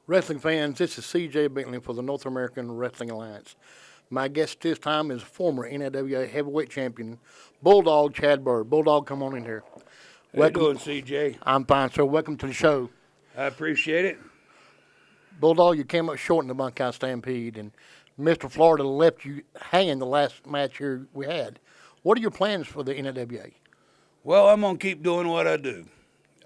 Wrestling fans, this is CJ Bentley for the North American Wrestling Alliance. My guest this time is former NAWA heavyweight champion, Bulldog Chad Bird. Bulldog, come on in here. How you doing, CJ? I'm fine, sir. Welcome to the show. I appreciate it. Bulldog, you came up short in the Bunkhouse Stampede, and Mr. Florida left you hanging the last match here we had. What are your plans for the NAWA? Well, I'm going to keep doing what I do.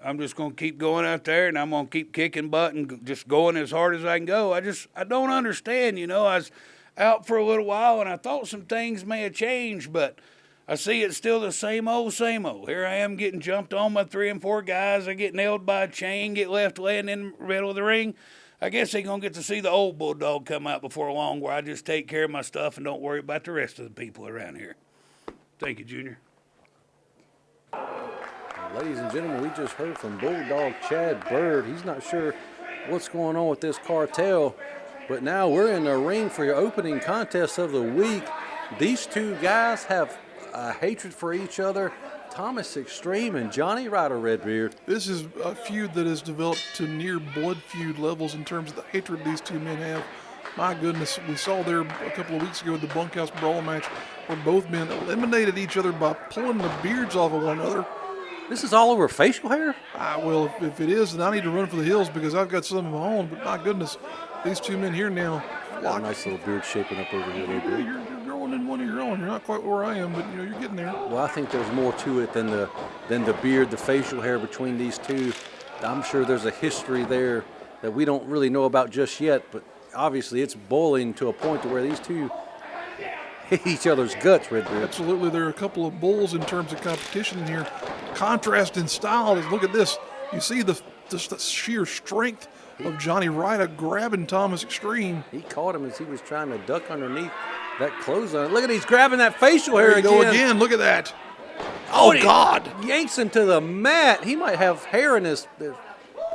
I'm just going to keep going out there, and I'm going to keep kicking butt and just going as hard as I can go. I don't understand, you know. I was out for a little while, and I thought some things may have changed, but I see it's still the same old, same old. Here I am getting jumped on by 3 and 4 guys. I get nailed by a chain, get left laying in the middle of the ring. I guess they're going to get to see the old Bulldog come out before long, where I just take care of my stuff and don't worry about the rest of the people around here. Thank you, Junior. Ladies and gentlemen, we just heard from Bulldog Chad Bird. He's not sure what's going on with this cartel, but now we're in the ring for your opening contest of the week. These two guys have a hatred for each other. Thomas Extreme and Jonny Ryda Redbeard. This is a feud that has developed to near blood feud levels in terms of the hatred these two men have. My goodness, we saw there a couple of weeks ago the Bunkhouse Brawl match where both men eliminated each other by pulling the beards off of one another. This is all over facial hair? Well, if it is, then I need to run for the hills because I've got some of my own. But my goodness, these two men here now. Got a nice little beard shaping up over here. You're growing in one of your own. You're not quite where I am, but you know you're getting there. Well, I think there's more to it than the beard, the facial hair between these two. I'm sure there's a history there that we don't really know about just yet, but obviously it's boiling to a point to where these two hate each other's guts, Redbeard. Absolutely, there are a couple of bulls in terms of competition in here. Contrast in style is, look at this. You see the sheer strength of Jonny Ryda grabbing Thomas Extreme. He caught him as he was trying to duck underneath that clothesline. Look at he's grabbing that facial hair there you again. Go again. Look at that. Oh, God. Yanks him to the mat. He might have hair in his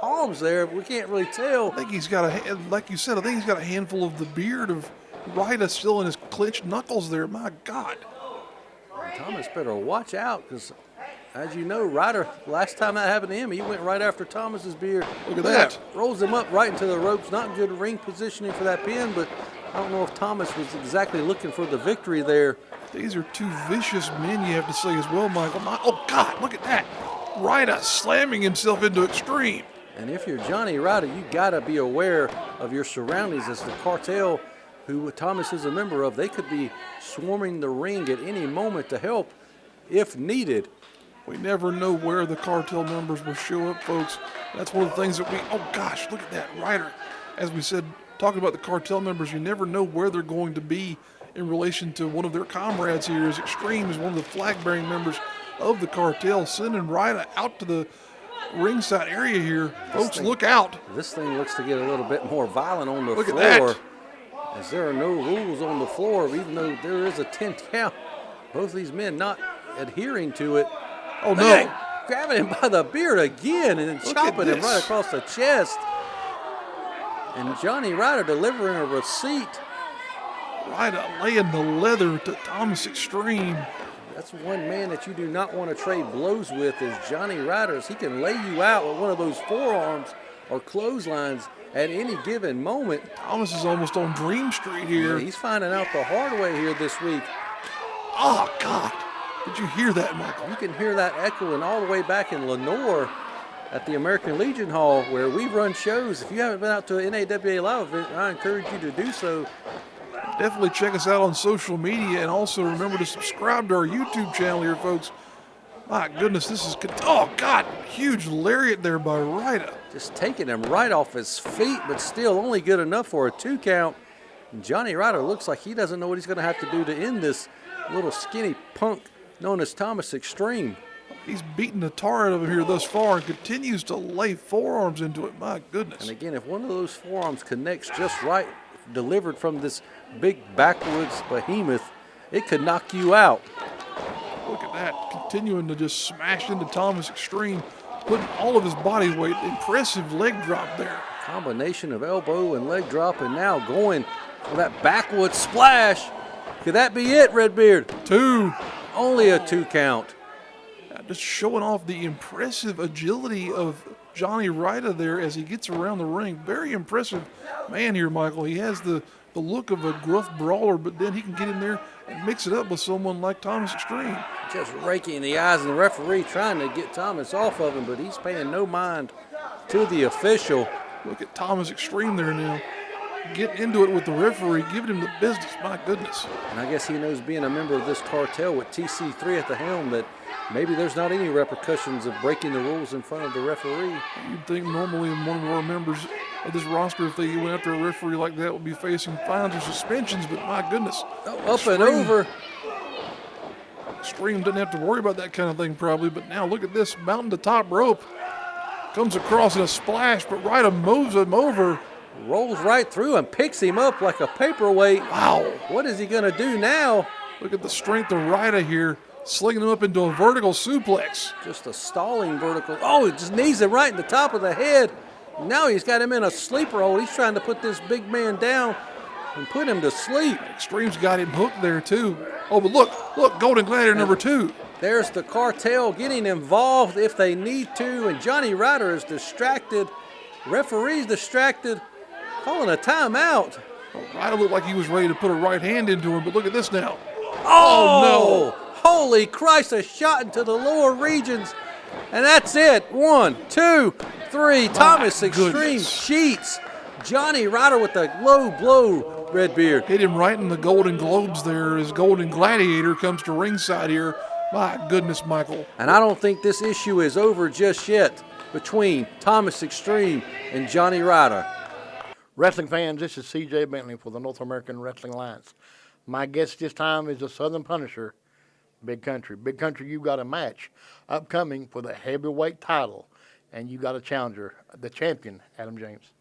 palms there. We can't really tell. I think he's got like you said, I think he's got a handful of the beard of Ryda still in his clenched knuckles there. My God. Thomas better watch out because, as you know, Ryder, last time that happened to him, he went right after Thomas's beard. Look at that. Rolls him up right into the ropes. Not good ring positioning for that pin, but I don't know if Thomas was exactly looking for the victory there. These are two vicious men, you have to say as well, Michael. Oh, God, look at that. Ryda slamming himself into Extreme. And if you're Jonny Ryda, you got to be aware of your surroundings as the cartel, who Thomas is a member of. They could be swarming the ring at any moment to help if needed. We never know where the cartel members will show up, folks. That's one of the things that oh gosh, look at that. Ryder, as we said, talking about the cartel members, you never know where they're going to be in relation to one of their comrades here. As Extreme is one of the flag-bearing members of the cartel, sending Ryda out to the ringside area here. Folks, look out. This thing looks to get a little bit more violent on the floor. Look at that. As there are no rules on the floor, even though there is a 10 count. Both these men not adhering to it. Oh, no. Grabbing him by the beard again and then chopping him right across the chest. And Jonny Ryda delivering a receipt. Ryda laying the leather to Thomas Extreme. That's one man that you do not want to trade blows with is Jonny Ryda. He can lay you out with one of those forearms or clotheslines at any given moment. Thomas is almost on Dream Street here. Yeah, he's finding out the hard way here this week. Oh, God. Did you hear that, Michael? You can hear that echoing all the way back in Lenore at the American Legion Hall where we run shows. If you haven't been out to an NAWA Live event, I encourage you to do so. Definitely check us out on social media and also remember to subscribe to our YouTube channel here, folks. My goodness, this is good. Oh, God, huge lariat there by Ryda. Just taking him right off his feet, but still only good enough for a 2 count. And Jonny Ryda looks like he doesn't know what he's going to have to do to end this little skinny punk known as Thomas Extreme. He's beaten the tar out of him here thus far and continues to lay forearms into it. My goodness. And again, if one of those forearms connects just right, delivered from this big backwoods behemoth, it could knock you out. Look at that, continuing to just smash into Thomas Extreme, putting all of his body weight. Impressive leg drop there. Combination of elbow and leg drop, and now going for that backwoods splash. Could that be it, Redbeard? 2. Only a 2 count. Just showing off the impressive agility of Jonny Ryda there as he gets around the ring. Very impressive man here, Michael. He has the look of a gruff brawler, but then he can get in there and mix it up with someone like Thomas Extreme. Just raking in the eyes of the referee, trying to get Thomas off of him, but he's paying no mind to the official. Look at Thomas Extreme there now. Getting into it with the referee, giving him the business. My goodness. And I guess he knows, being a member of this cartel with TC3 at the helm, that maybe there's not any repercussions of breaking the rules in front of the referee. You'd think normally one of our members of this roster, if they went after a referee like that, would be facing fines or suspensions, but my goodness. Oh, up and over. Extreme doesn't have to worry about that kind of thing probably, but now look at this, mountain to top rope. Comes across in a splash, but Ryda moves him over. Rolls right through and picks him up like a paperweight. Wow. What is he going to do now? Look at the strength of Ryda here, slinging him up into a vertical suplex. Just a stalling vertical. Oh, he just knees him right in the top of the head. Now he's got him in a sleeper hold. He's trying to put this big man down and put him to sleep. Extreme's got him hooked there too. Oh, but look, Golden Gladiator number 2. There's the cartel getting involved if they need to, and Jonny Ryda is distracted. Referee's distracted, calling a timeout. Ryda looked like he was ready to put a right hand into him, but look at this now. Oh, no. Holy Christ, a shot into the lower regions. And that's it. 1, 2, 3. Thomas Extreme goodness. cheats. Jonny Ryda with a low blow, Redbeard. Hit him right in the Golden Globes there as Golden Gladiator comes to ringside here. My goodness, Michael. And I don't think this issue is over just yet between Thomas Extreme and Jonny Ryda. Wrestling fans, this is CJ Bentley for the North American Wrestling Alliance. My guest this time is the Southern Punisher, Big Country. Big Country, you've got a match upcoming for the heavyweight title, and you got a challenger, the champion, Adam James.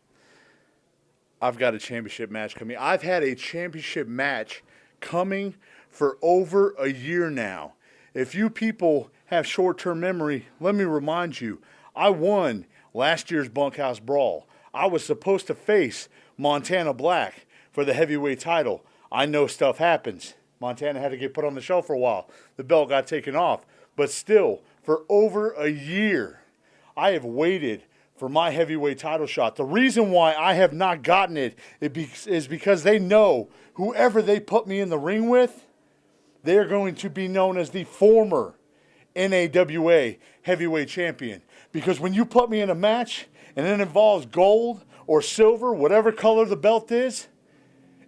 I've got a championship match coming. I've had a championship match coming for over a year now. If you people have short-term memory, let me remind you, I won last year's Bunkhouse Brawl. I was supposed to face Montana Black for the heavyweight title. I know stuff happens. Montana had to get put on the shelf for a while. The belt got taken off. But still, for over a year, I have waited for my heavyweight title shot. The reason why I have not gotten it is because they know whoever they put me in the ring with, they are going to be known as the former NAWA heavyweight champion. Because when you put me in a match and it involves gold or silver, whatever color the belt is,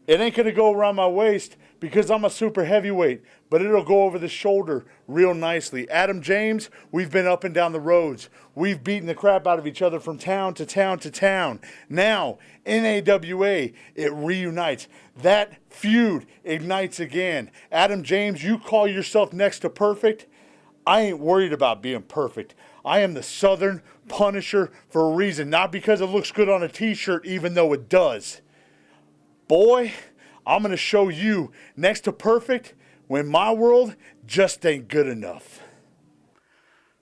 it ain't going to go around my waist because I'm a super heavyweight, but it'll go over the shoulder real nicely. Adam James, we've been up and down the roads. We've beaten the crap out of each other from town to town to town. Now, NAWA, it reunites. That feud ignites again. Adam James, you call yourself next to perfect. I ain't worried about being perfect. I am the Southern Punisher for a reason, not because it looks good on a t-shirt, even though it does. Boy, I'm going to show you next to perfect when my world just ain't good enough.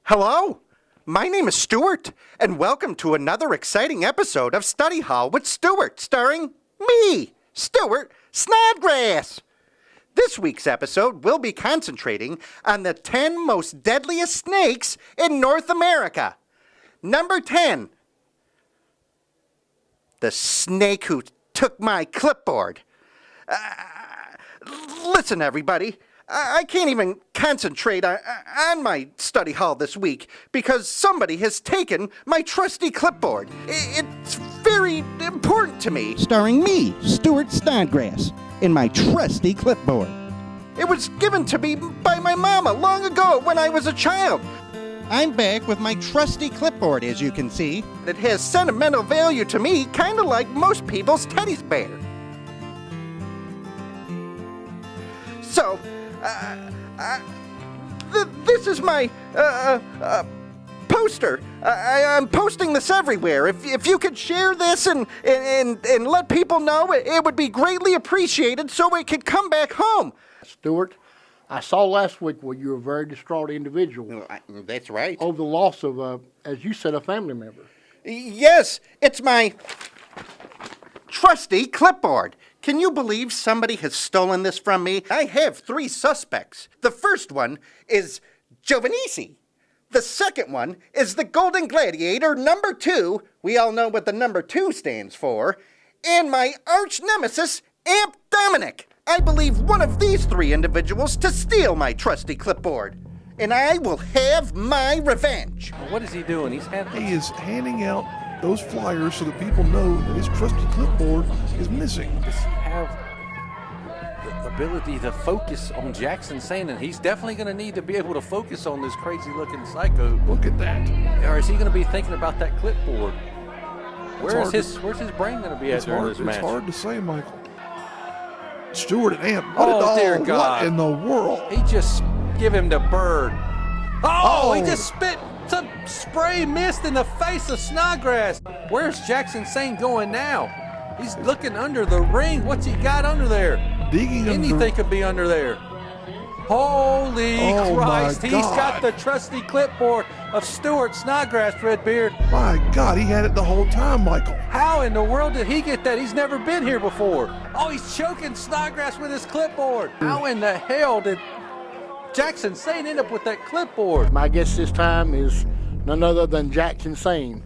Hello, my name is Stuart, and welcome to another exciting episode of Study Hall with Stuart, starring me, Stuart Snodgrass. This week's episode will be concentrating on the 10 most deadliest snakes in North America. Number 10, the snake who took my clipboard. Listen, everybody, I can't even concentrate on my study hall this week because somebody has taken my trusty clipboard. It's very important to me. Starring me, Stuart Snodgrass, in my trusty clipboard. It was given to me by my mama long ago when I was a child. I'm back with my trusty clipboard, as you can see. It has sentimental value to me, kind of like most people's teddy bear. So, this is my poster. I'm posting this everywhere. If you could share this and let people know, it would be greatly appreciated so it could come back home. Stuart, I saw last week where you were a very distraught individual That's right. over the loss of, as you said, a family member. Yes, it's my trusty clipboard. Can you believe somebody has stolen this from me? I have 3 suspects. The first one is Giovannici. The second one is the Golden Gladiator number 2. We all know what the number 2 stands for. And my arch nemesis, Amp Dominic. I believe one of these 3 individuals to steal my trusty clipboard. And I will have my revenge. What is he doing? He is handing out those flyers so that people know that his trusty clipboard is missing. Does he have the ability to focus on Jackson Saine? And he's definitely going to need to be able to focus on this crazy-looking psycho. Look at that. Or is he going to be thinking about that clipboard? Where's his brain going to be at during this match? It's hard to say, Michael. Stuart and Amp. Dear God. What in the world? He just give him the bird. Oh, he just spit some spray mist in the face of Snodgrass. Where's Jackson Saine going now? He's looking under the ring. What's he got under there? Digging Anything could be under there. Holy Christ. He's got the trusty clipboard of Stuart Snodgrass, Redbeard. My God, he had it the whole time, Michael. How in the world did he get that? He's never been here before. Oh, he's choking Snodgrass with his clipboard. How in the hell did Jackson Saine end up with that clipboard? My guess this time is none other than Jackson Saine.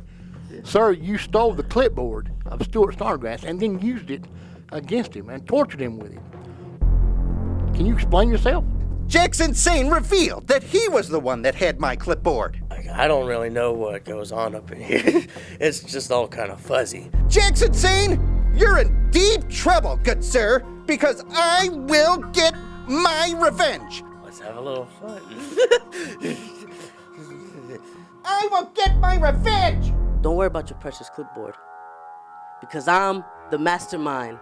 Sir, you stole the clipboard of Stuart Snodgrass and then used it against him and tortured him with it. Can you explain yourself? Jackson Saine revealed that he was the one that had my clipboard. I don't really know what goes on up in here. It's just all kind of fuzzy. Jackson Saine, you're in deep trouble, good sir, because I will get my revenge. Let's have a little fun. I will get my revenge! Don't worry about your precious clipboard, because I'm the mastermind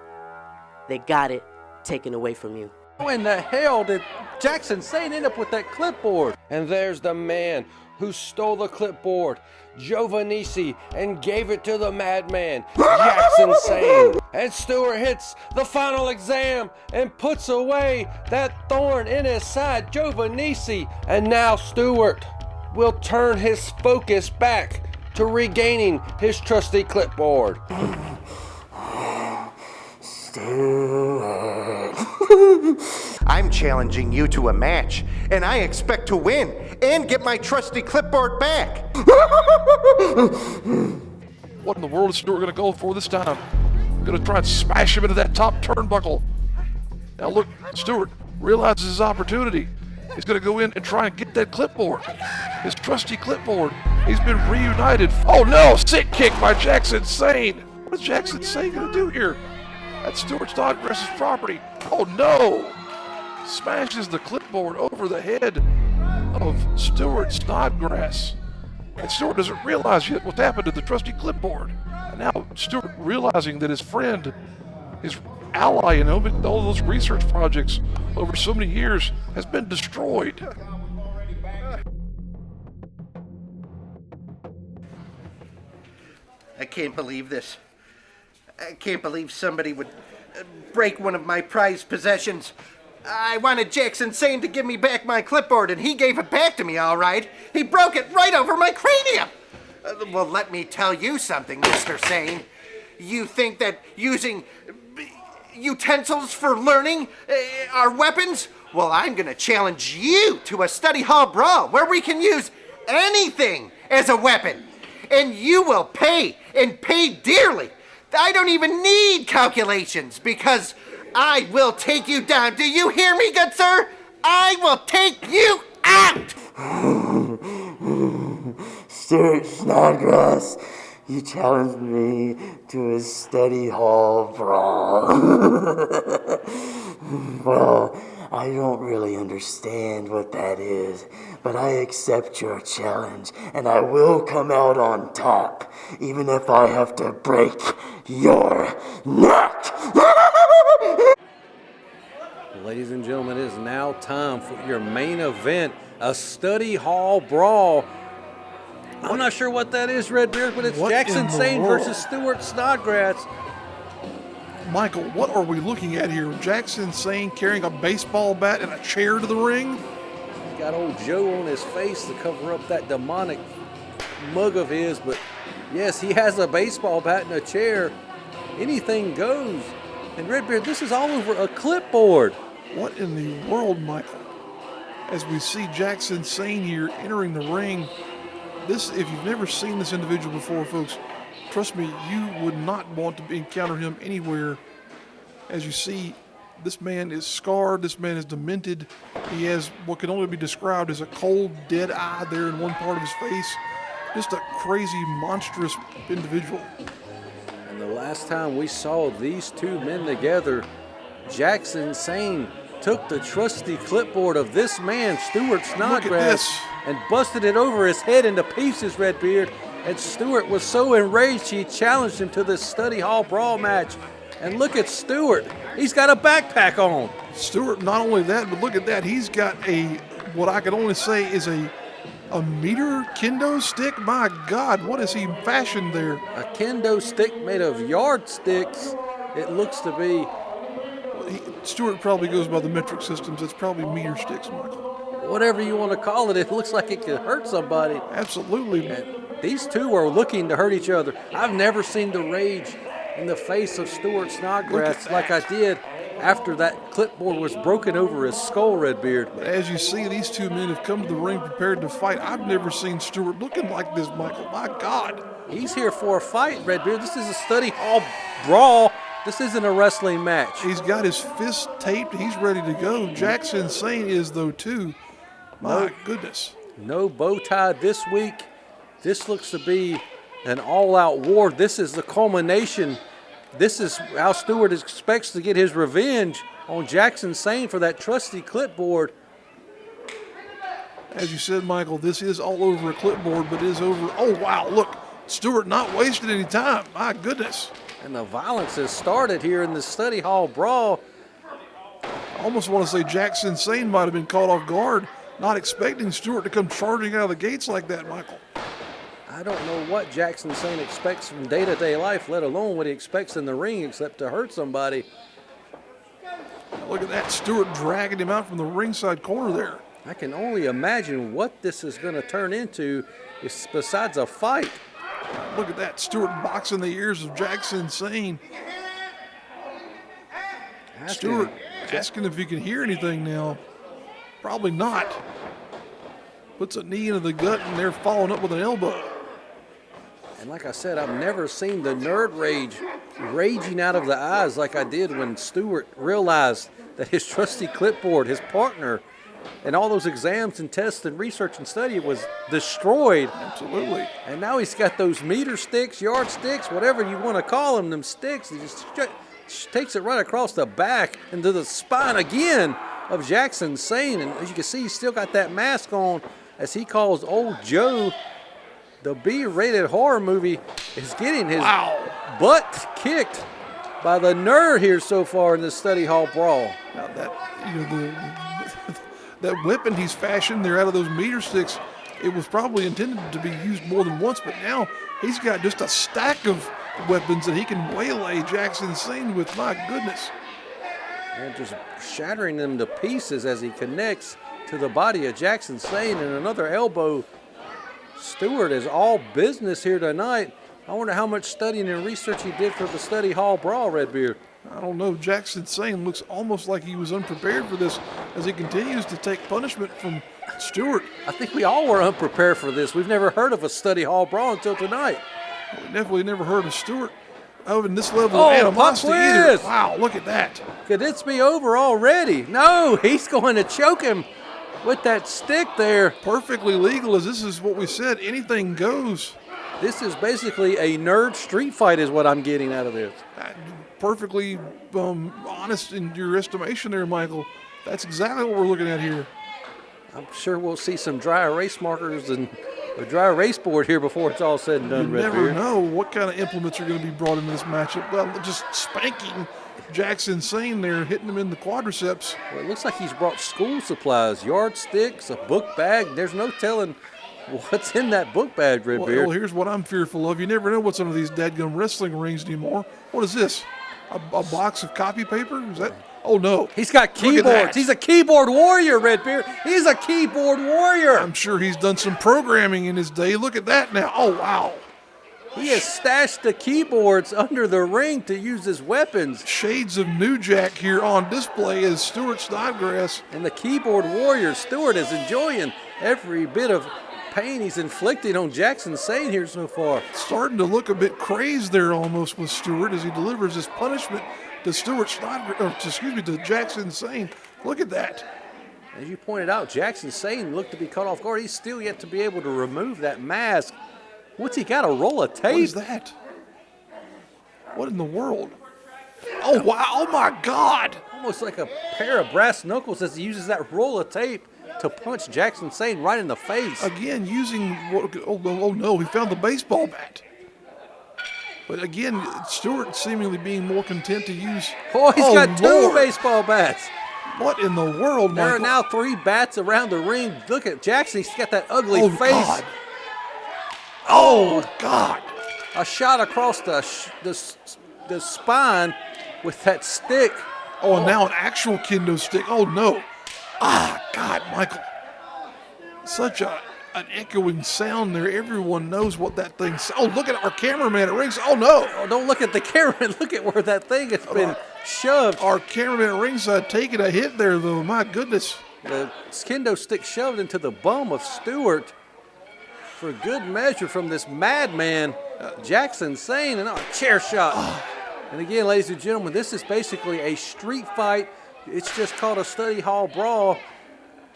that got it taken away from you. How in the hell did Jackson Saine end up with that clipboard? And there's the man who stole the clipboard, Giovannici, and gave it to the madman, Jackson Saine. And Stuart hits the final exam and puts away that thorn in his side, Giovannici. And now Stuart will turn his focus back to regaining his trusty clipboard. I'm challenging you to a match, and I expect to win and get my trusty clipboard back. What in the world is Stuart going to go for this time? Going to try and smash him into that top turnbuckle. Now look, Stuart realizes his opportunity. He's going to go in and try and get that clipboard. His trusty clipboard. He's been reunited. Oh no, sick kick by Jackson Saine. What is Jackson Saine going to do here? That's Stuart Snodgrass's property. Oh no! Smashes the clipboard over the head of Stuart Snodgrass. And Stuart doesn't realize yet what's happened to the trusty clipboard. And now Stuart, realizing that his friend, his ally in all those research projects over so many years, has been destroyed. I can't believe this. I can't believe somebody would break one of my prized possessions. I wanted Jackson Saine to give me back my clipboard, and he gave it back to me, all right. He broke it right over my cranium. Well, let me tell you something, Mr. Saine. You think that using utensils for learning are weapons? Well, I'm going to challenge you to a study hall brawl where we can use anything as a weapon. And you will pay, and pay dearly. I don't even need calculations because I will take you down. Do you hear me, good sir? I will take you out! Stuart Snodgrass, you challenged me to a study hall brawl. Well, I don't really understand what that is, but I accept your challenge, and I will come out on top, even if I have to break your neck. Ladies and gentlemen, it is now time for your main event, a study hall brawl. I'm not sure what that is, Redbeard, but it's Jackson Saine versus Stuart Snodgrass. Michael, what are we looking at here? Jackson Saine carrying a baseball bat and a chair to the ring? He's got old Joe on his face to cover up that demonic mug of his, but yes, he has a baseball bat and a chair. Anything goes. And Redbeard, this is all over a clipboard. What in the world, Michael? as we see Jackson Saine here entering the ring. This, if you've never seen this individual before, folks, trust me, you would not want to encounter him anywhere. As you see, this man is scarred. This man is demented. He has what can only be described as a cold, dead eye there in one part of his face. Just a crazy, monstrous individual. And the last time we saw these two men together, Jackson Saine took the trusty clipboard of this man, Stuart Snodgrass, and busted it over his head into pieces, Redbeard. And Stuart was so enraged he challenged him to this study hall brawl match. And look at Stuart. He's got a backpack on. Stuart, not only that, but look at that. He's got what I can only say is a meter kendo stick. My God, what is he fashioned there? A kendo stick made of yardsticks, it looks to be. Stuart probably goes by the metric systems. It's probably meter sticks, Michael. Whatever you want to call it, it looks like it could hurt somebody. Absolutely. And these two are looking to hurt each other. I've never seen the rage in the face of Stuart Snodgrass like I did after that clipboard was broken over his skull, Redbeard. As you see, these two men have come to the ring prepared to fight. I've never seen Stuart looking like this, Michael. My God. He's here for a fight, Redbeard. This is a study hall brawl. This isn't a wrestling match. He's got his fist taped. He's ready to go. Jackson Saine is, though, too. My goodness. No bow tie this week. This looks to be an all-out war. This is the culmination. This is how Stuart expects to get his revenge on Jackson Saine for that trusty clipboard. As you said, Michael, this is all over a clipboard, but it is over. Oh, wow, look. Stuart not wasting any time. My goodness. And the violence has started here in the study hall brawl. I almost want to say Jackson Saine might have been caught off guard, not expecting Stuart to come charging out of the gates like that, Michael. I don't know what Jackson Saine expects from day-to-day life, let alone what he expects in the ring, except to hurt somebody. Look at that, Stuart dragging him out from the ringside corner there. I can only imagine what this is going to turn into besides a fight. Look at that, Stuart boxing the ears of Jackson Saine. Stuart asking if he can hear anything now. Probably not. Puts a knee into the gut and they're following up with an elbow. And like I said, I've never seen the nerd rage raging out of the eyes like I did when Stuart realized that his trusty clipboard, his partner, and all those exams and tests and research and study was destroyed. Absolutely. And now he's got those meter sticks, yard sticks, whatever you want to call them sticks. He just takes it right across the back into the spine again of Jackson Saine. And as you can see, he's still got that mask on as he calls old Joe. The B-rated horror movie is getting his butt kicked by the nerd here so far in the study hall brawl. Now that weapon he's fashioned there out of those meter sticks, it was probably intended to be used more than once, but now he's got just a stack of weapons that he can waylay Jackson Saine with. My goodness. And just shattering them to pieces as he connects to the body of Jackson Saine, and another elbow. Stuart is all business here tonight. I wonder how much studying and research he did for the study hall brawl, Redbeard. I don't know. Jackson Saine looks almost like he was unprepared for this as he continues to take punishment from Stuart. I think we all were unprepared for this. We've never heard of a study hall brawl until tonight. We definitely never heard of Stuart in this level of animosity either. Wow, look at that. Could this be over already? No, he's going to choke him with that stick there. Perfectly legal, as this is what we said. Anything goes. This is basically a nerd street fight is what I'm getting out of this. Perfectly honest in your estimation there, Michael. That's exactly what we're looking at here. I'm sure we'll see some dry erase markers and a dry erase board here before it's all said and done. You never know what kind of implements are going to be brought into this matchup. Well, just spanking Jackson Saine there, hitting him in the quadriceps. Well, it looks like he's brought school supplies, yardsticks, a book bag. There's no telling what's in that book bag, Redbeard. Well, here's what I'm fearful of. You never know what's under these dadgum wrestling rings anymore. What is this? A box of copy paper? Is that? Oh, no. He's got keyboards. He's a keyboard warrior, Redbeard. He's a keyboard warrior. I'm sure he's done some programming in his day. Look at that now. Oh, wow. He has stashed the keyboards under the ring to use as weapons. Shades of New Jack here on display as Stuart Snodgrass. And the keyboard warrior, Stuart, is enjoying every bit of pain he's inflicting on Jackson Saine here so far. Starting to look a bit crazed there almost with Stuart as he delivers his punishment to to Jackson Saine. Look at that. As you pointed out, Jackson Saine looked to be caught off guard. He's still yet to be able to remove that mask. What's he got, a roll of tape? What is that? What in the world? Oh, wow. Oh, my God. Almost like a pair of brass knuckles as he uses that roll of tape to punch Jackson Saine right in the face. Again, using, oh no, he found the baseball bat. But again, Stuart seemingly being more content to use. Oh, he's got two Lord. Baseball bats. What in the world, There Michael? are now 3 bats around the ring. Look at Jackson. He's got that ugly face. God. Oh, God. A shot across the spine with that stick. Oh, and now an actual kendo stick. Oh, no. Ah, God, Michael. Such an echoing sound there. Everyone knows what that thing's. Oh, look at our cameraman at ringside. Oh, no. Oh, don't look at the camera. Look at where that thing has been shoved. Our cameraman at ringside taking a hit there, though. My goodness. The kendo stick shoved into the bum of Stuart for good measure from this madman, Jackson Saine, and a chair shot. And again, ladies and gentlemen, this is basically a street fight. It's just called a study hall brawl.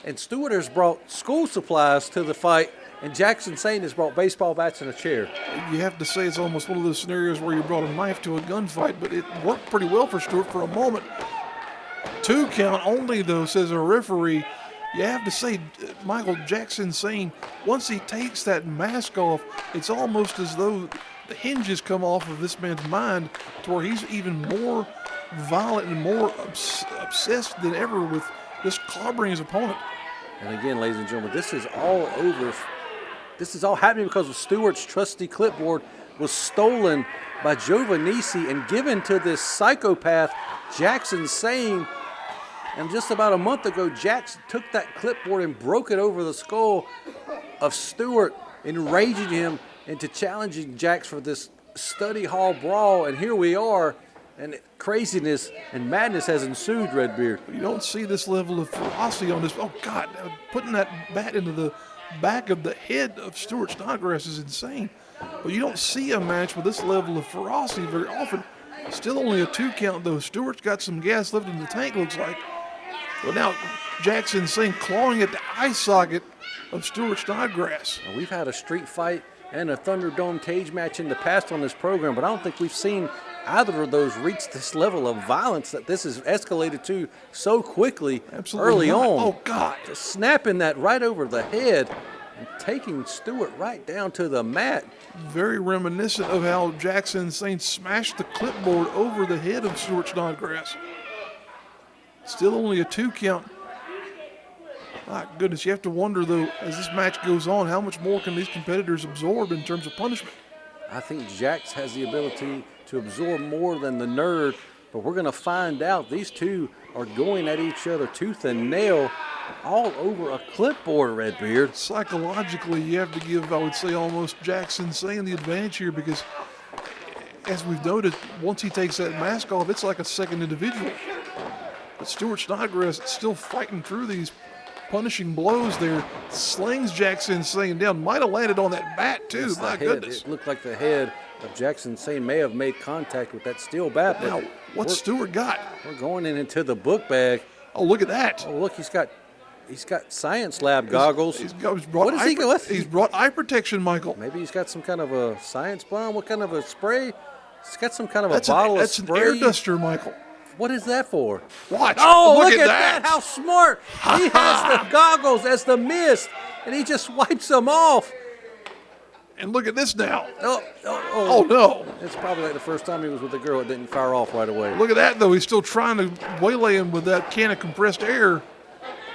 And Stuart has brought school supplies to the fight, and Jackson Saine has brought baseball bats and a chair. You have to say it's almost one of those scenarios where you brought a knife to a gunfight, but it worked pretty well for Stuart for a moment. 2 count only, though, says a referee. You have to say, Michael, Jackson Saine, once he takes that mask off, it's almost as though the hinges come off of this man's mind to where he's even more violent and more obsessed than ever with just clobbering his opponent. And again, ladies and gentlemen, this is all over. This is all happening because of Stuart's trusty clipboard was stolen by Giovannici and given to this psychopath, Jackson Saine. And just about a month ago, Jackson took that clipboard and broke it over the skull of Stuart, enraging him into challenging Jax for this study hall brawl. And here we are, and craziness and madness has ensued, Redbeard. You don't see this level of ferocity on this. Oh, God, putting that bat into the back of the head of Stuart Snodgrass is insane. But you don't see a match with this level of ferocity very often. Still only a 2 count, though. Stuart's got some gas left in the tank, looks like. But now Jackson Saine clawing at the eye socket of Stuart Snodgrass. Now, we've had a street fight and a Thunderdome cage match in the past on this program, but I don't think we've seen either of those reach this level of violence that this has escalated to so quickly. Absolutely early not. on. Oh, God. Just snapping that right over the head and taking Stuart right down to the mat. Very reminiscent of how Jackson Saine smashed the clipboard over the head of Stuart Snodgrass. Still only a 2 count. My goodness, you have to wonder, though, as this match goes on, how much more can these competitors absorb in terms of punishment? I think Jax has the ability to absorb more than the nerd, but we're going to find out. These two are going at each other tooth and nail all over a clipboard, Redbeard. Psychologically, you have to give, I would say, almost Jackson Saine the advantage here because, as we've noted, once he takes that mask off, it's like a second individual. But Stuart Snodgrass still fighting through these punishing blows there, slings Jackson Saine down. Might have landed on that bat, too. Yes, my goodness. It looked like the head of Jackson Saine may have made contact with that steel bat. But Now, what's Stuart got? We're going into the book bag. Oh, look at that. Oh, look, he's got science lab goggles. He's brought What is he going? He's brought eye protection, Michael. Maybe he's got some kind of a science bomb. What kind of a spray? He's got some kind of That's a bottle that's of an spray. air duster, Michael. What is that for? Watch. Oh, look that. at that. How smart. He has the goggles as the mist, and he just wipes them off. And look at this now. Oh, no. It's probably like the first time he was with a girl, it didn't fire off right away. Look at that, though. He's still trying to waylay him with that can of compressed air.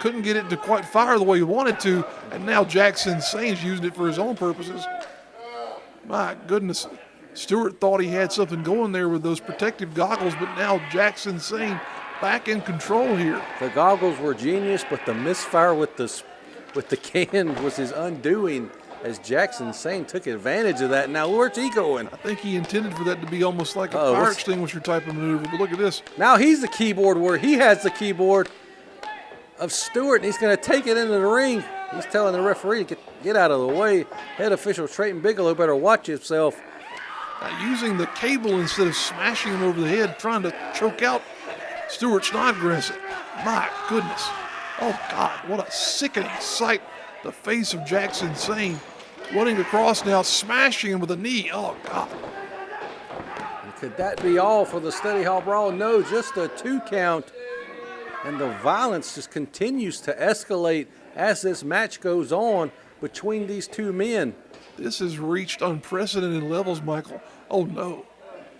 Couldn't get it to quite fire the way he wanted to. And now Jackson Saine's using it for his own purposes. My goodness. Stuart thought he had something going there with those protective goggles, but now Jackson Saine back in control here. The goggles were genius, but the misfire with the can was his undoing. as Jackson Saine took advantage of that. Now, where's he going? I think he intended for that to be almost like a Oh, fire what's- extinguisher type of maneuver. But look at this. Now he's the keyboard where he has the keyboard of Stuart, and he's going to take it into the ring. He's telling the referee to get out of the way. Head official Trayton Bigelow better watch himself. Using the cable instead of smashing him over the head, trying to choke out Stuart Snodgrass. My goodness. Oh, God, what a sickening sight. The face of Jackson Saine running across now, smashing him with a knee. Oh, God. And could that be all for the Study Hall Brawl? No, just a 2 count. And the violence just continues to escalate as this match goes on between these two men. This has reached unprecedented levels, Michael. Oh, no.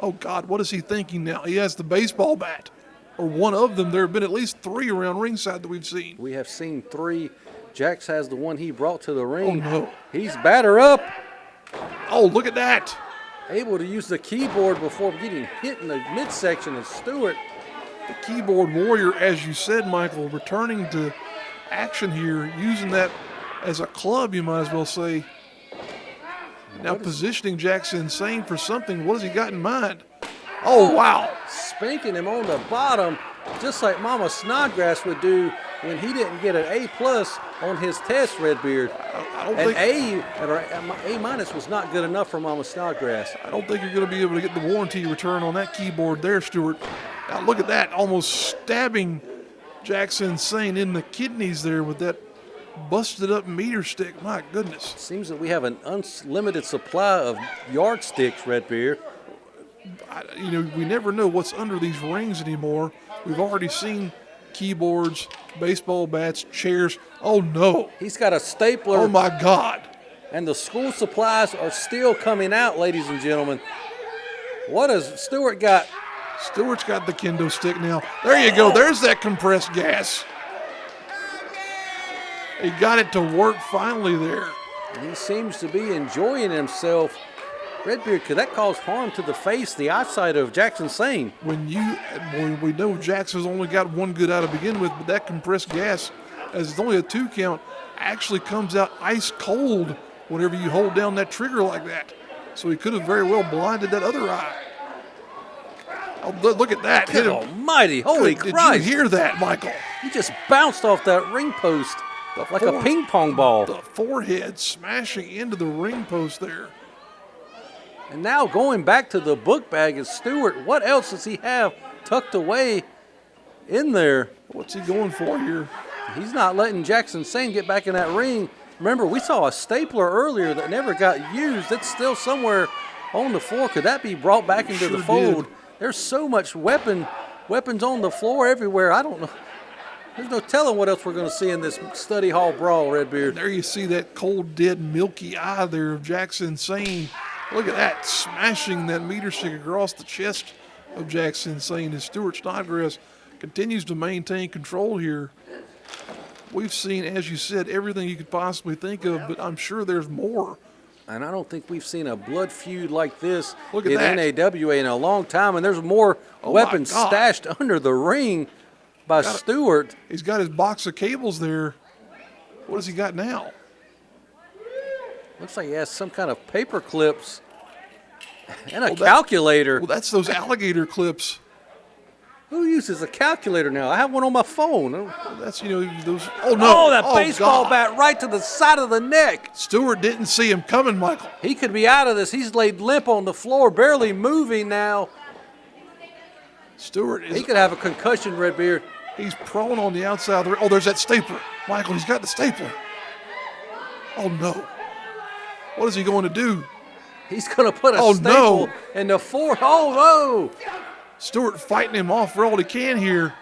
Oh, God, what is he thinking now? He has the baseball bat, or one of them. There have been at least 3 around ringside that we've seen. We have seen 3. Jax has the one he brought to the ring. Oh, no. He's batter up. Oh, look at that. Able to use the keyboard before getting hit in the midsection of Stuart. The keyboard warrior, as you said, Michael, returning to action here, using that as a club, you might as well say. Now positioning Jackson Saine for something. What has he got in mind? Oh, wow. Spanking him on the bottom, just like Mama Snodgrass would do when he didn't get an A+ on his test, Redbeard. I don't And think A- was not good enough for Mama Snodgrass. I don't think you're going to be able to get the warranty return on that keyboard there, Stuart. Now look at that, almost stabbing Jackson Saine in the kidneys there with that busted up meter stick. My goodness. Seems that we have an unlimited supply of yardsticks, Redbeard. We never know what's under these rings anymore. We've already seen keyboards, baseball bats, chairs. Oh, no. He's got a stapler. Oh, my God. And the school supplies are still coming out, ladies and gentlemen. What has Stuart got? Stewart's got the kendo stick now. There you go. There's that compressed gas. He got it to work finally there. He seems to be enjoying himself. Redbeard, could that cause harm to the face, the eyesight of Jackson Saine? When we know Jackson's only got one good out to begin with, but that compressed gas, as it's only a 2 count, actually comes out ice cold whenever you hold down that trigger like that. So he could have very well blinded that other eye. Oh, look at that. Hit Good him. almighty, holy Christ. Did you hear that, Michael? He just bounced off that ring post like a ping pong ball. The forehead smashing into the ring post there. And now going back to the book bag is Stuart. What else does he have tucked away in there? What's he going for here? He's not letting Jackson Saine get back in that ring. Remember, we saw a stapler earlier that never got used. It's still somewhere on the floor. Could that be brought back into the fold? Did. There's so much weapons on the floor everywhere. I don't know. There's no telling what else we're going to see in this study hall brawl, Redbeard. There you see that cold, dead, milky eye there of Jackson Saine. Look at that, smashing that meter stick across the chest of Jackson Saine as Stuart Snodgrass continues to maintain control here. We've seen, as you said, everything you could possibly think of, but I'm sure there's more. And I don't think we've seen a blood feud like this Look at in that. NAWA in a long time. And there's more Oh my weapons God. stashed under the ring by Stuart. He's got his box of cables there. What has he got now? Looks like he has some kind of paper clips and a calculator. Well, that's those alligator clips. Who uses a calculator now? I have one on my phone. That's, those. Oh, no. Oh, that baseball God. bat right to the side of the neck. Stewart didn't see him coming, Michael. He could be out of this. He's laid limp on the floor, barely moving now. Stewart is. He could have a concussion, Redbeard. He's prone on the outside of the ring. Oh, there's that stapler. Michael, he's got the stapler. Oh, no. What is he going to do? He's going to put a Oh, staple no. in the fourth. Oh, no. Stewart fighting him off for all he can here.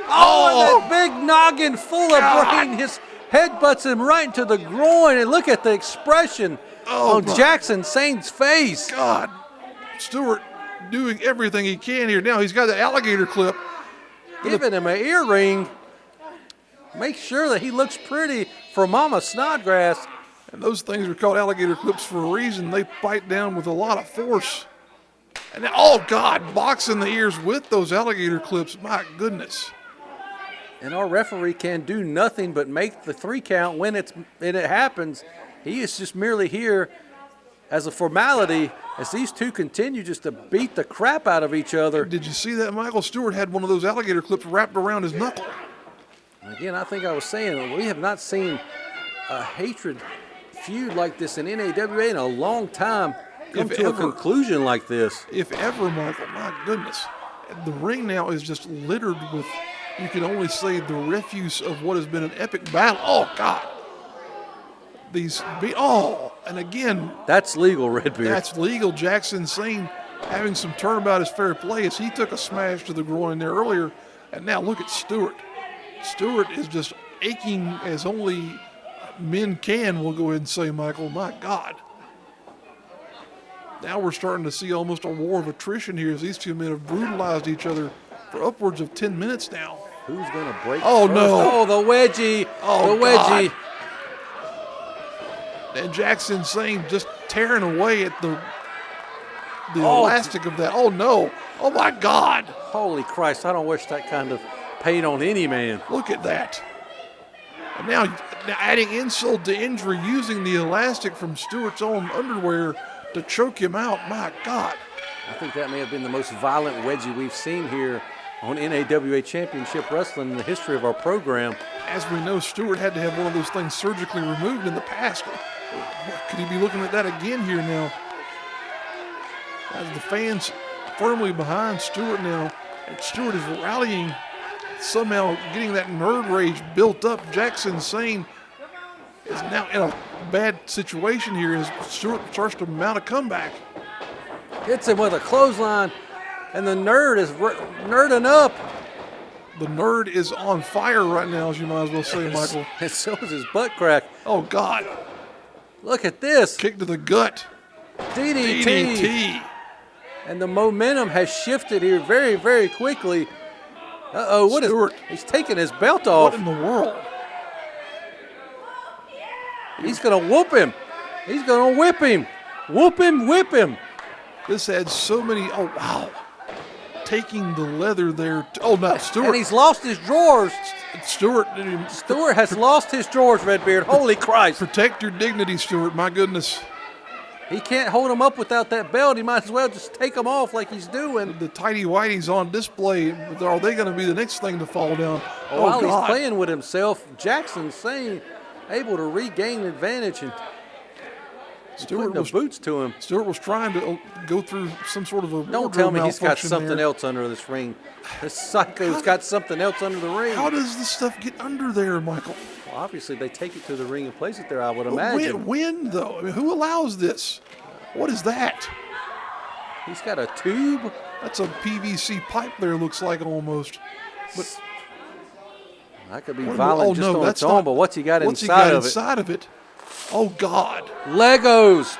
Oh, and that big noggin full of brain. His head butts him right into the groin. And look at the expression on my Jackson Saine's face. God. Stewart doing everything he can here. Now he's got the alligator clip. Giving him an earring. Make sure that he looks pretty for Mama Snodgrass. And those things are called alligator clips for a reason. They bite down with a lot of force. And now, oh, God, boxing the ears with those alligator clips. My goodness. And our referee can do nothing but make the 3 count when it happens. He is just merely here as a formality as these two continue just to beat the crap out of each other. Did you see that? Michael Stuart had one of those alligator clips wrapped around his knuckle. Again, I think I was saying we have not seen a hatred feud like this in NAWA in a long time come to a conclusion like this. If ever, Michael, my goodness. The ring now is just littered with, you can only say, the refuse of what has been an epic battle. Oh, God. And again. That's legal, Redbeard. That's legal. Jackson Saine having some turnabout is fair play as he took a smash to the groin there earlier. And now look at Stuart. Stuart is just aching as only men can, we'll go ahead and say, Michael. My God. Now we're starting to see almost a war of attrition here as these two men have brutalized each other for upwards of 10 minutes now. Who's going to break Oh, first? no. Oh, the wedgie. Oh, the wedgie. God. And Jackson Saine just tearing away at the elastic of that. Oh, no. Oh, my God. Holy Christ, I don't wish that kind of pain on any man. Look at that. And now adding insult to injury, using the elastic from Stuart's own underwear to choke him out. My God. I think that may have been the most violent wedgie we've seen here on NAWA Championship Wrestling in the history of our program. As we know, Stuart had to have one of those things surgically removed in the past. Could he be looking at that again here now? As the fans firmly behind Stuart now, and Stuart is rallying, somehow getting that nerd rage built up. Jackson Saine is now in a bad situation here as Stuart starts to mount a comeback. Hits him with a clothesline, and the nerd is nerding up. The nerd is on fire right now, as you might as well say, Michael. And so is his butt crack. Oh, God. Look at this. Kick to the gut. DDT. DDT. And the momentum has shifted here very, very quickly. Uh-oh, what Stuart. He's taking his belt off. What in the world? He's going to whoop him. He's going to whip him. Whoop him, whip him. This had so many, oh, wow. Taking the leather there. Oh, no, Stuart. And he's lost his drawers. Stuart has lost his drawers, Redbeard. Holy Christ. Protect your dignity, Stuart. My goodness. He can't hold him up without that belt. He might as well just take him off like he's doing. The tighty whities on display. Are they going to be the next thing to fall down? While God. he's playing with himself, Jackson Saine able to regain advantage and Stuart the boots to him. Stuart was trying to go through some sort of a Don't tell me he's got something there. else under this ring. This psycho's got something else under the ring. How does this stuff get under there, Michael? Well, obviously, they take it to the ring and place it there, I would imagine. When though? I mean, who allows this? What is that? He's got a tube. That's a PVC pipe there, looks like almost. But that could be violent just on its own, but what's he got inside of it? Oh, God. Legos,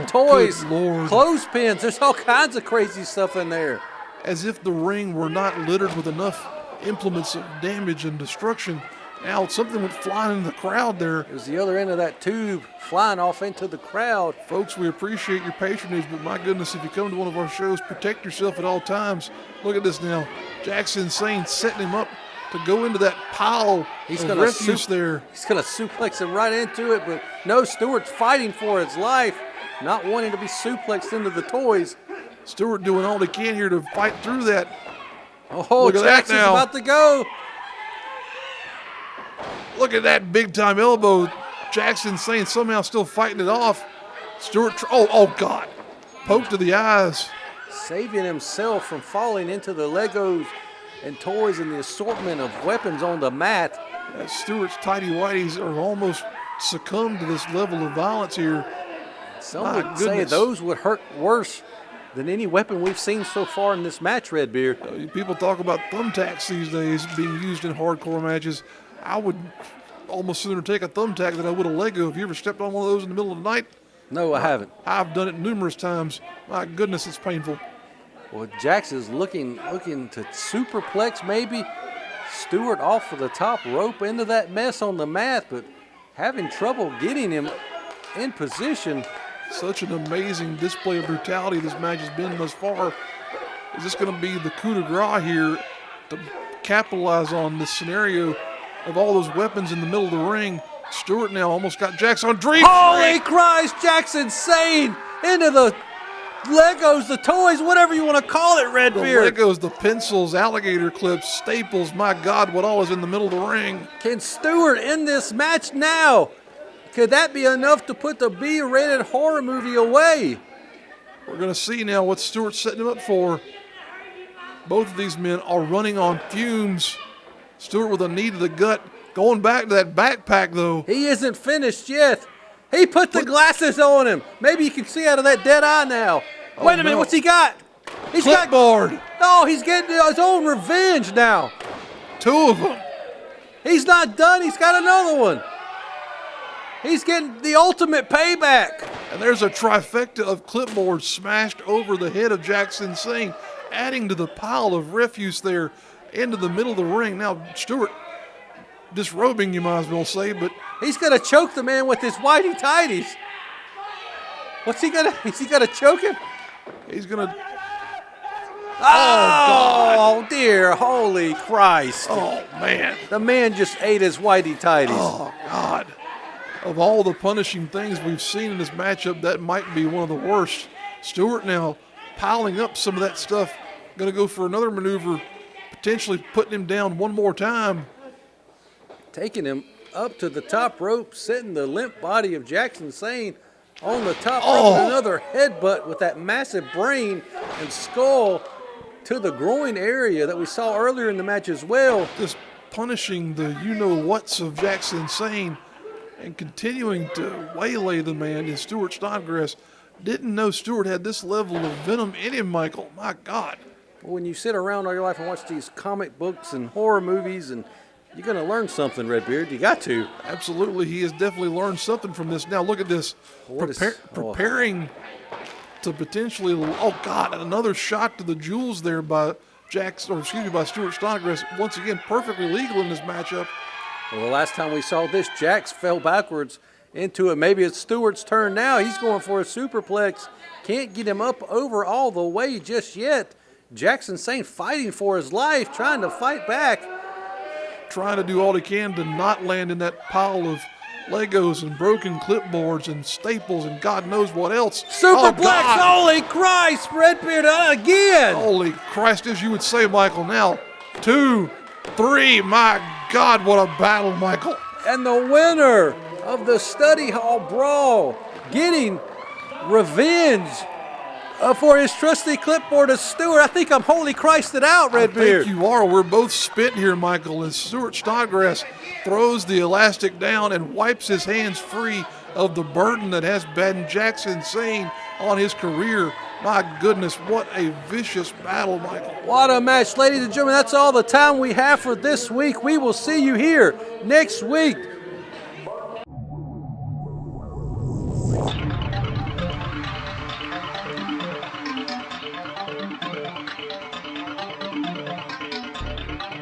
toys, Lord. clothespins. There's all kinds of crazy stuff in there. As if the ring were not littered with enough implements of damage and destruction. Now something went flying into the crowd there. It was the other end of that tube flying off into the crowd. Folks, we appreciate your patronage, but my goodness, if you come to one of our shows, protect yourself at all times. Look at this now. Jackson Saine setting him up to go into that pile of refuse there. He's going to suplex him right into it, but no, Stuart's fighting for his life, not wanting to be suplexed into the toys. Stuart doing all he can here to fight through that. Oh, Jackson's about to go. Look at that big-time elbow. Jackson Saine somehow still fighting it off. Stuart, oh, God. Poke to the eyes. Saving himself from falling into the Legos and toys and the assortment of weapons on the mat. Stuart's tighty-whities are almost succumbed to this level of violence here. Some would say those would hurt worse than any weapon we've seen so far in this match, Redbeard. People talk about thumbtacks these days being used in hardcore matches. I would almost sooner take a thumbtack than I would a Lego. Have you ever stepped on one of those in the middle of the night? No, I haven't. I've done it numerous times. My goodness, it's painful. Well, Jackson's looking to superplex maybe. Stuart off of the top rope into that mess on the mat, but having trouble getting him in position. Such an amazing display of brutality this match has been thus far. Is this going to be the coup de grace here to capitalize on this scenario of all those weapons in the middle of the ring? Stuart now almost got Jackson on dream. Holy Christ, Jackson Saine into the Legos, the toys, whatever you want to call it, The Redbeard. Legos, the pencils, alligator clips, staples, my God, what all is in the middle of the ring. Can Stuart end this match now? Could that be enough to put the B-rated horror movie away? We're going to see now what Stuart's setting him up for. Both of these men are running on fumes. Stuart with a knee to the gut. Going back to that backpack, though. He isn't finished yet. He put the glasses on him. Maybe you can see out of that dead eye now. Wait a minute, no. what's he got? He's Clipboard. Oh, he's getting his own revenge now. 2 of them. He's not done. He's got another one. He's getting the ultimate payback. And there's a trifecta of clipboards smashed over the head of Jackson Saine, adding to the pile of refuse there into the middle of the ring. Now, Stuart disrobing, you might as well say, but He's going to choke the man with his whitey tighties. What's he going to, is he going to choke him? he's going to, Oh, dear, holy Christ. oh, man. The man just ate his whitey tighties. Oh, God. Of all the punishing things we've seen in this matchup, that might be one of the worst. Stuart now piling up some of that stuff. Going to go for another maneuver, potentially putting him down one more time. Taking him up to the top rope, setting the limp body of Jackson Saine on the top rope. And another headbutt with that massive brain and skull to the groin area that we saw earlier in the match as well. Just punishing the you-know-whats of Jackson Saine and continuing to waylay the man in Stuart Snodgrass. Didn't know Stuart had this level of venom in him, Michael. My God. When you sit around all your life and watch these comic books and horror movies, and you're going to learn something, Redbeard. You got to. Absolutely, he has definitely learned something from this. Now look at this. Preparing to potentially, oh God, another shot to the jewels there by by Stuart Snodgrass. Once again, perfectly legal in this matchup. Well, the last time we saw this, Jax fell backwards into it. Maybe it's Stuart's turn now. He's going for a superplex. Can't get him up over all the way just yet. Jackson Saine fighting for his life, trying to fight back. Trying to do all he can to not land in that pile of Legos and broken clipboards and staples and God knows what else. Superplex, holy Christ, Redbeard again. Holy Christ, as you would say, Michael. Now, 2, 3, my God, what a battle, Michael. And the winner of the Study Hall Brawl, getting revenge for his trusty clipboard is Stuart. I think I'm holy Christed out, Redbeard. I think you are. We're both spit here, Michael. And Stuart Snodgrass throws the elastic down and wipes his hands free of the burden that has been Jackson Saine on his career. My goodness, what a vicious battle, Michael. What a match, ladies and gentlemen. That's all the time we have for this week. We will see you here next week